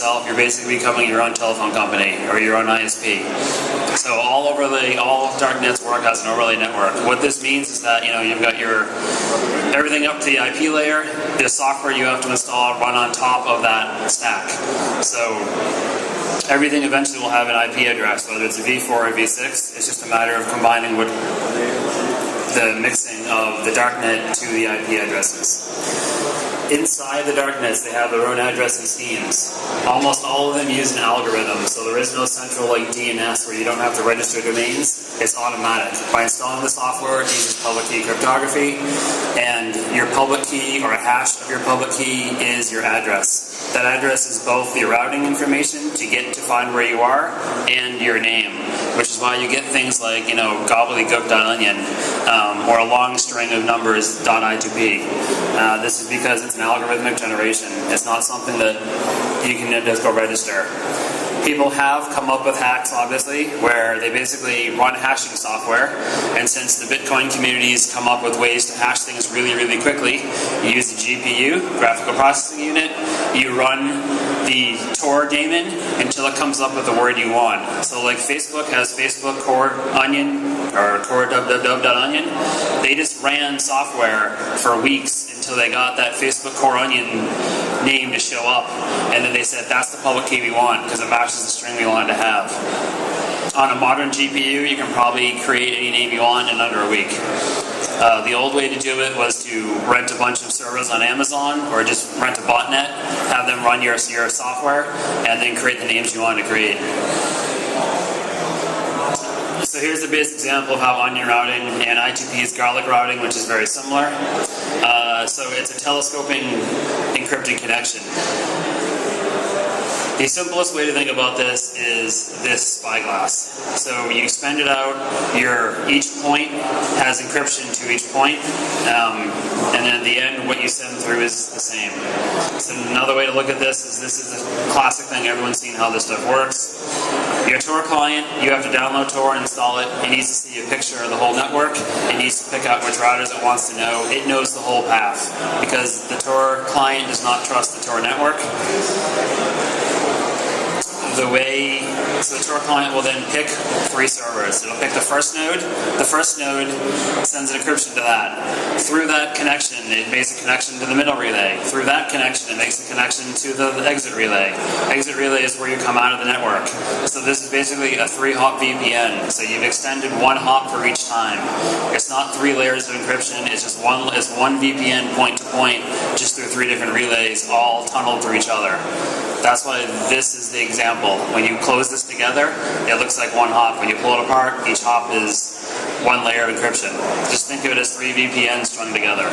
yourself, you're basically becoming your own telephone company or your own ISP. So all darknets work as an overlay network. What this means is that you've got everything up to the IP layer. The software you have to install run on top of that stack. So everything eventually will have an IP address, whether it's a v4 or a v6. It's just a matter of combining the mixing of the darknet to the IP addresses. Inside the darknets, they have their own addressing schemes. Almost all of them use an algorithm, so there is no central DNS where you don't have to register domains. It's automatic. By installing the software, it uses public key cryptography, and your public key or a hash of your public key is your address. That address is both the routing information to find where you are and your name, which is why you get things like gobbledygook.onion or a long string of numbers .I2P. This is because it's an algorithmic generation. It's not something that you can just go register. People have come up with hacks, obviously, where they basically run hashing software, and since the Bitcoin community's come up with ways to hash things really, really quickly, you use the GPU, graphical processing unit, you run the Tor daemon until it comes up with the word you want. So like Facebook has Facebook core onion, or core www.onion, they just ran software for weeks until they got that Facebook core onion name to show up, and then they said that's the public key we want because it matches the string we wanted to have. On a modern GPU, you can probably create any name you want in under a week. The old way to do it was to rent a bunch of servers on Amazon or just rent a botnet, have them run your software, and then create the names you want to create. So here's the basic example of how onion routing and I2P is garlic routing, which is very similar. So it's a telescoping encrypting connection. The simplest way to think about this is this spyglass. So you expand it out, each point has encryption to each point, and then at the end what you send through is the same. So another way to look at this is a classic thing, everyone's seen how this stuff works. Your Tor client, you have to download Tor and install it. It needs to see a picture of the whole network. It needs to pick out which routers it wants to know. It knows the whole path because the Tor client does not trust the Tor network. So the Tor client will then pick 3 servers. It'll pick the first node. The first node sends an encryption to that. Through that connection, it makes a connection to the middle relay. Through that connection, it makes a connection to the exit relay. Exit relay is where you come out of the network. So this is basically a 3-hop VPN. So you've extended 1 hop for each time. It's not 3 layers of encryption. It's just one VPN point to point, just through 3 different relays, all tunneled through each other. That's why this is the example. When you close this together, it looks like 1 hop. When you pull it apart, each hop is 1 layer of encryption. Just think of it as 3 VPNs strung together.